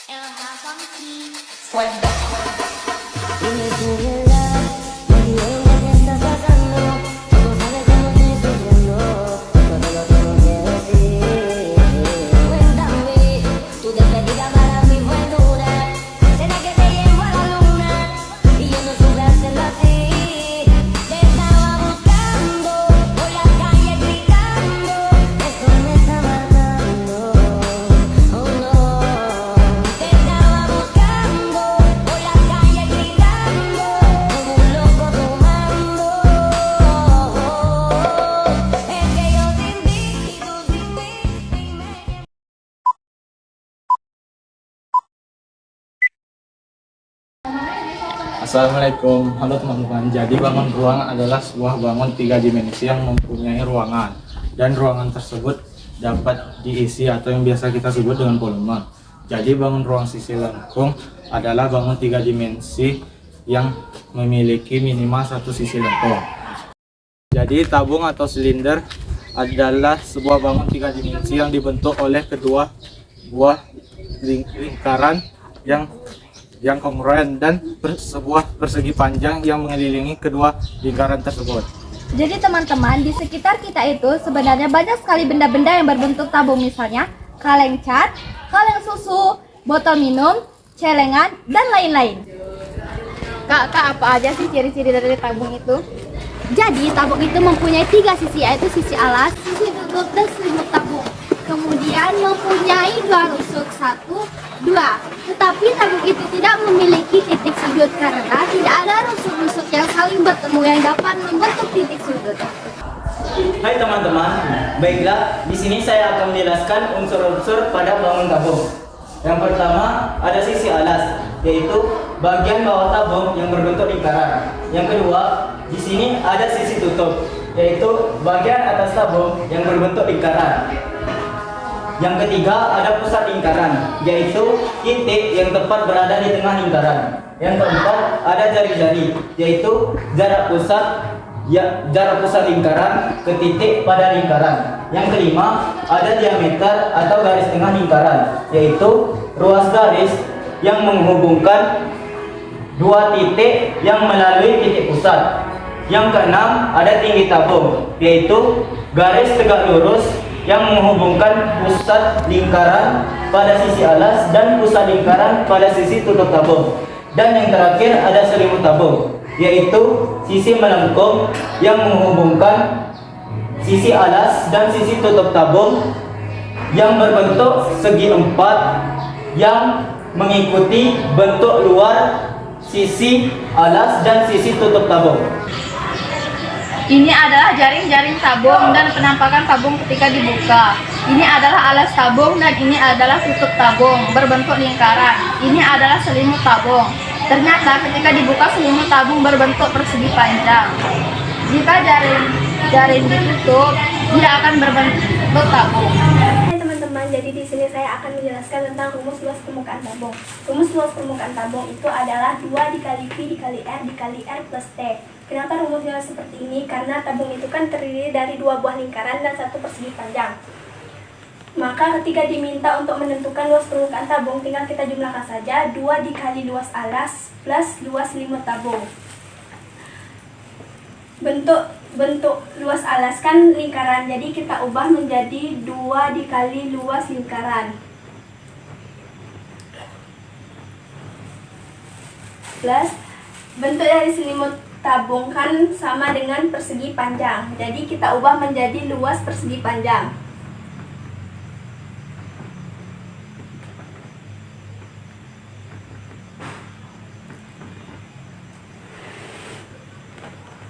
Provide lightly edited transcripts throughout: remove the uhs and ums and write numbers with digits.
Dime tu verdad, me diré lo que estás pasando. Tú sabes cómo estoy sufriendo, todo lo tengo que decir. Cuéntame, tu despedida para mí fue dura. Será que te llevo a la luna y yo no supe hacerlo así. Te estaba buscando por la calle gritando, eso me está matando. Oh no, te estaba buscando por la calle gritando como un loco tomando. Es que yo sin ti y tú sin mí, dime. Assalamualaikum, halo teman-teman. Jadi bangun ruang adalah sebuah bangun tiga dimensi yang mempunyai ruangan, dan ruangan tersebut dapat diisi atau yang biasa kita sebut dengan volume. Jadi bangun ruang sisi lengkung adalah bangun tiga dimensi yang memiliki minimal satu sisi lengkung. Jadi tabung atau silinder adalah sebuah bangun tiga dimensi yang dibentuk oleh kedua buah lingkaran yang kongruent dan sebuah persegi panjang yang mengelilingi kedua lingkaran tersebut. Jadi teman-teman, di sekitar kita itu sebenarnya banyak sekali benda-benda yang berbentuk tabung, misalnya kaleng cat, kaleng susu, botol minum, celengan, dan lain-lain. Kak, apa aja sih ciri-ciri dari tabung itu? Jadi tabung itu mempunyai tiga sisi, yaitu sisi alas, sisi tutup, dan selimut tabung. Kemudian mempunyai dua rusuk, 1, 2. Tetapi tabung itu tidak memiliki titik sudut karena tidak ada rusuk-rusuk yang saling bertemu yang dapat membentuk titik sudut. Hai teman-teman, baiklah di sini saya akan menjelaskan unsur-unsur pada bangun tabung. Yang pertama ada sisi alas, yaitu bagian bawah tabung yang berbentuk lingkaran. Yang kedua, di sini ada sisi tutup, yaitu bagian atas tabung yang berbentuk lingkaran. Yang ketiga ada pusat lingkaran, yaitu titik yang tepat berada di tengah lingkaran. Yang keempat ada jari-jari, yaitu jarak pusat lingkaran ke titik pada lingkaran. Yang kelima ada diameter atau garis tengah lingkaran, yaitu ruas garis yang menghubungkan dua titik yang melalui titik pusat. Yang keenam ada tinggi tabung, yaitu garis tegak lurus yang menghubungkan pusat lingkaran pada sisi alas dan pusat lingkaran pada sisi tutup tabung. Dan yang terakhir ada selimut tabung, yaitu sisi melengkung yang menghubungkan sisi alas dan sisi tutup tabung yang berbentuk segi empat yang mengikuti bentuk luar sisi alas dan sisi tutup tabung. Ini adalah jaring-jaring tabung dan penampakan tabung ketika dibuka. Ini adalah alas tabung dan ini adalah tutup tabung berbentuk lingkaran. Ini adalah selimut tabung. Ternyata ketika dibuka selimut tabung berbentuk persegi panjang. Jika jaring ditutup, dia akan berbentuk tabung. Hai teman-teman, jadi di sini saya akan menjelaskan tentang rumus luas permukaan tabung. Rumus luas permukaan tabung itu adalah 2 dikali V dikali R dikali R plus T. Kenapa rumusnya seperti ini? Karena tabung itu kan terdiri dari 2 buah lingkaran dan 1 persegi panjang. Maka ketika diminta untuk menentukan luas permukaan tabung, tinggal kita jumlahkan saja 2 dikali luas alas plus luas selimut tabung. Bentuk luas alas kan lingkaran, jadi kita ubah menjadi 2 dikali luas lingkaran plus bentuk dari selimut tabung kan sama dengan persegi panjang, jadi kita ubah menjadi luas persegi panjang.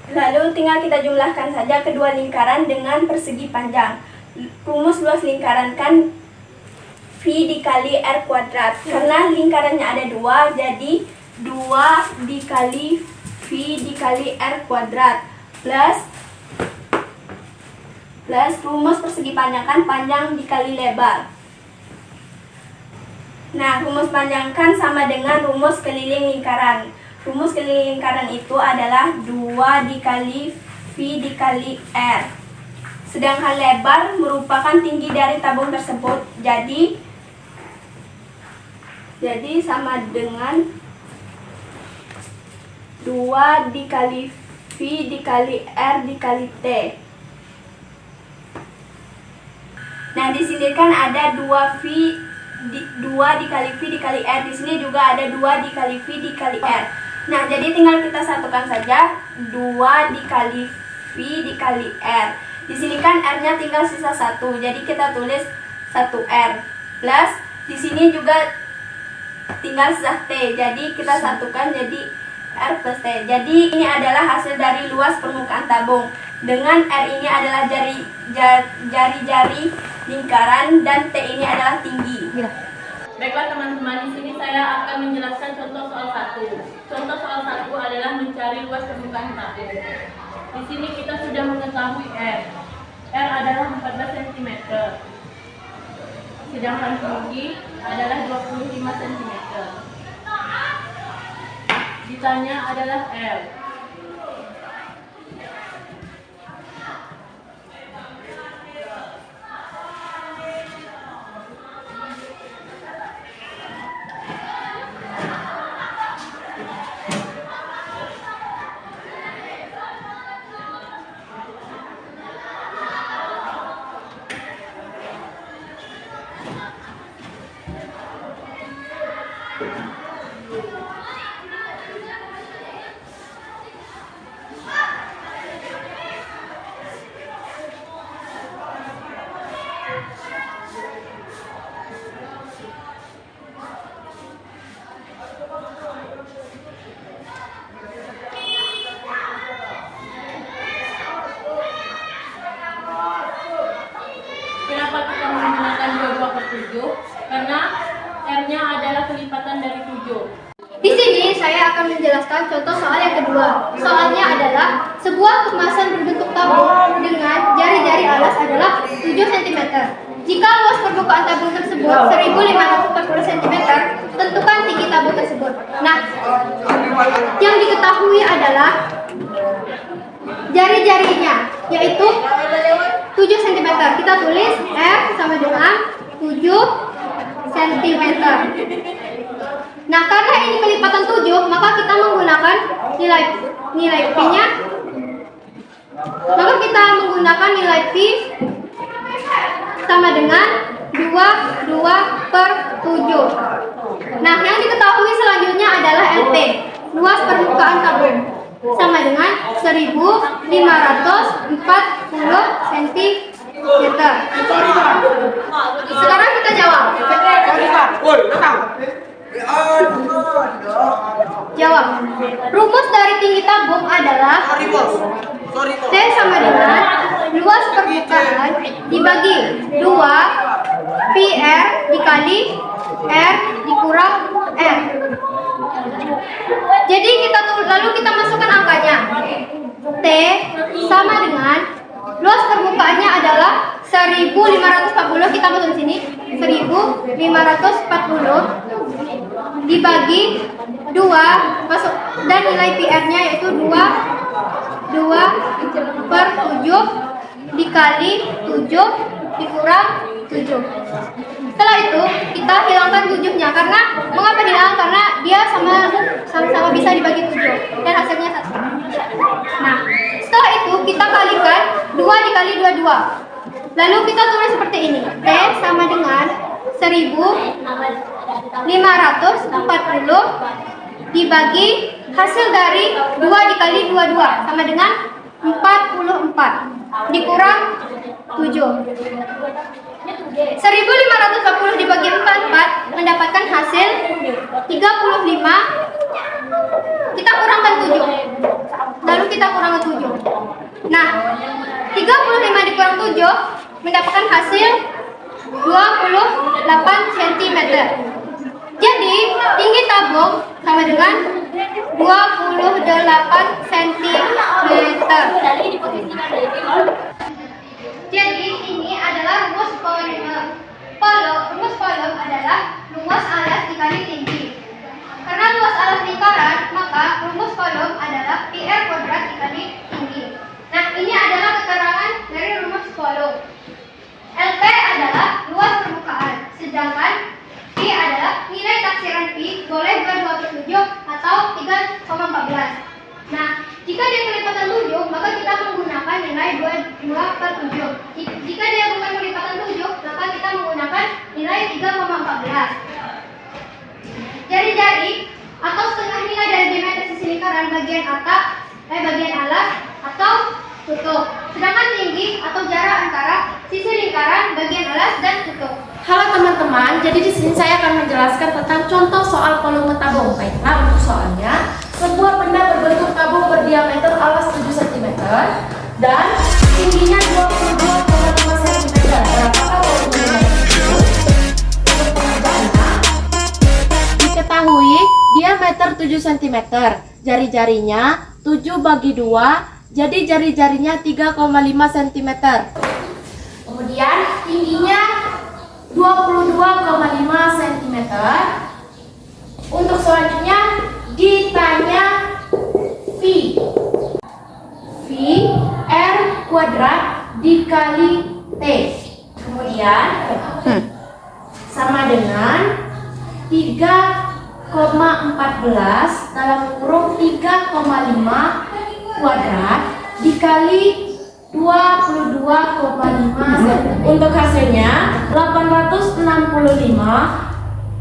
Lalu tinggal kita jumlahkan saja kedua lingkaran dengan persegi panjang. Rumus luas lingkaran kan V dikali R kuadrat. Karena lingkarannya ada 2, jadi 2 dikali V dikali R kuadrat plus rumus persegi panjang kan panjang dikali lebar. Nah, rumus panjang kan sama dengan rumus keliling lingkaran. Rumus keliling lingkaran itu adalah 2 dikali V dikali R. Sedangkan lebar merupakan tinggi dari tabung tersebut. Jadi Jadi sama dengan 2 dikali V dikali R dikali T. Nah, di sini kan ada 2 dikali V dikali R. Di sini juga ada 2 dikali V dikali R. Nah, jadi tinggal kita satukan saja 2 dikali V dikali R. Di sini kan R-nya tinggal sisa 1. Jadi kita tulis 1R plus di sini juga tinggal sisa T. Jadi kita satukan jadi R plus T. Jadi ini adalah hasil dari luas permukaan tabung. Dengan R ini adalah jari-jari lingkaran dan T ini adalah tinggi. Baiklah teman-teman, di sini saya akan menjelaskan contoh soal 1. Contoh soal 1 adalah mencari luas permukaan tabung. Di sini kita sudah mengetahui R. R adalah 14 cm. Sedangkan tinggi adalah 25 cm. Ditanya adalah L. Kenapa kita menggunakan 22/7? Karena R-nya adalah kelipatan dari 7. Di sini saya akan menjelaskan contoh soal yang kedua. Soalnya adalah sebuah kemasan berbentuk tabung dengan jari-jari alas adalah 7 cm. Jika luas permukaan tabung tersebut 1540 cm, tentukan tinggi tabung tersebut. Nah, yang diketahui adalah jari-jarinya, yaitu 7 cm. Kita tulis R sama dengan 7 cm. Nah, karena ini kelipatan 7, maka kita menggunakan nilai P-nya. Maka kita menggunakan nilai P sama dengan 22/7. Nah, yang diketahui selanjutnya adalah LP, luas permukaan tabung, sama dengan 1540 cm. Sekarang kita jawab. Jawab. Rumus dari tinggi tabung adalah T sama dengan luas permukaan dibagi 2 PR dikali R dikurang R. Jadi lalu kita masukkan angkanya. T sama dengan luas permukaannya adalah 1540, kita masuk sini 1540 dibagi 2 masuk, dan nilai PR-nya yaitu 2/7 dikali 7 dikurang 7. Setelah itu kita hilangkan 7-nya. Karena mengapa dihilang? Karena dia sama-sama bisa dibagi 7 dan hasilnya 1. Nah, setelah itu kita kalikan 2 dikali 22. Lalu kita tulis seperti ini. T sama dengan 1540 dibagi hasil dari 2 dikali 22 sama dengan 44 dikurang 7. 1540 dibagi 44 mendapatkan hasil 35. Kita kurangkan 7. Lalu kita kurangkan 7. Nah, 35 dikurang 7 mendapatkan hasil 28 cm. Jadi, tinggi tabung sama dengan 28 cm. Jadi, ini adalah rumus volume. Rumus volume adalah luas alas dikali tinggi. Karena luas alas lingkaran, maka rumus volume adalah PR kuadrat dikali tinggi. Nah, ini adalah keterangan dari rumus volume. LP adalah luas permukaan, sedangkan P adalah nilai penghaksiran Pi boleh 22/7 atau 3,14. Nah, jika dia kelipatan 7, maka kita menggunakan nilai 22/7. Jika dia bukan kelipatan 7, maka kita menggunakan nilai 3,14. Jari-jari atau setengah nilai dari diameter sisi lingkaran bagian alas atau tutup. Sedangkan tinggi atau jarak antara sisi lingkaran bagian alas dan tutup. Halo teman-teman, jadi di sini saya akan menjelaskan tentang contoh soal volume tabung. Baiklah, untuk soalnya, sebuah benda berbentuk tabung berdiameter alas 7 cm dan tingginya 22,5 cm. Berapakah volume tersebut? Untuk pengerjaannya, diketahui diameter 7 cm, jari-jarinya 7/2, jadi jari-jarinya 3,5 cm. Kemudian tingginya 22,5 cm. Untuk selanjutnya ditanya V R kuadrat dikali T. Kemudian sama dengan 3,14 dalam kurung 3,5 kuadrat dikali 22,5 cm. Untuk hasilnya 866,4625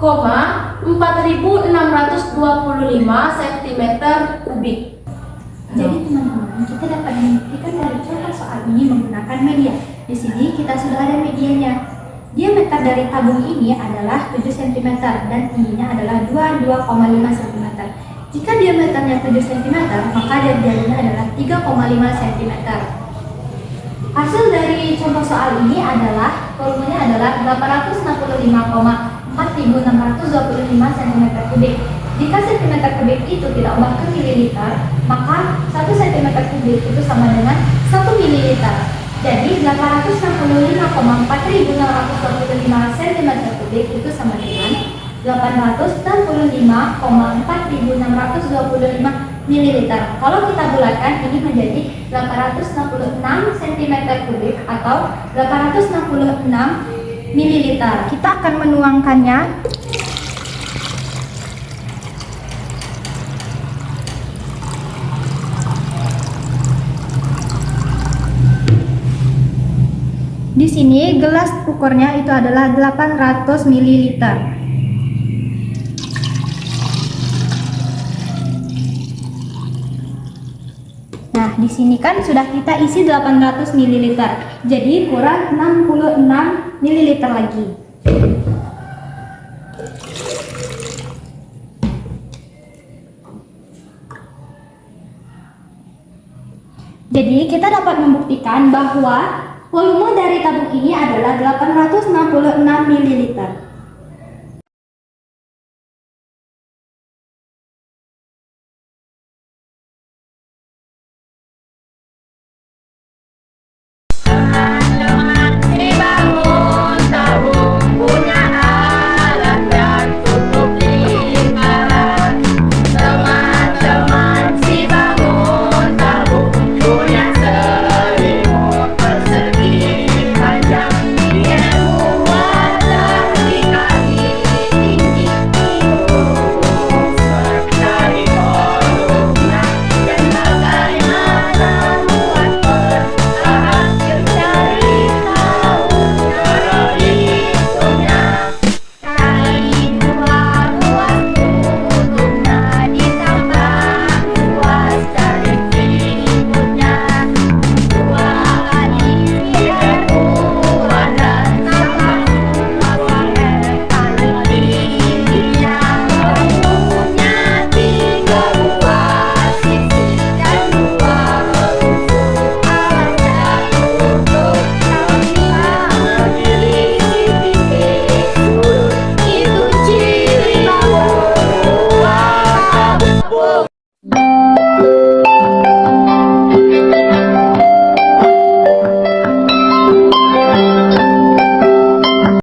cm kubik. Jadi teman-teman, kita dapat membuktikan dari contoh soal ini menggunakan media. Di sini kita sudah ada medianya. Diameter dari tabung ini adalah 7 cm dan tingginya adalah 22,5 cm. Jika diameternya 7 cm, maka jari-jarinya adalah 3,5 cm. Hasil dari contoh soal ini adalah volumenya adalah 865,4625 cm3. Jika cm kubik itu kita ubah ke mililiter, maka 1 cm kubik itu sama dengan 1 mililiter. Jadi 865,4625 cm3 itu sama dengan 865,4625 mililiter. Kalau kita bulatkan, ini menjadi 866 cm3 atau 866 mililiter. Kita akan menuangkannya. Di sini gelas ukurnya itu adalah 800 ml. Nah, di sini kan sudah kita isi 800 ml. Jadi kurang 66 ml lagi. Jadi kita dapat membuktikan bahwa volume dari tabung ini adalah 866 ml.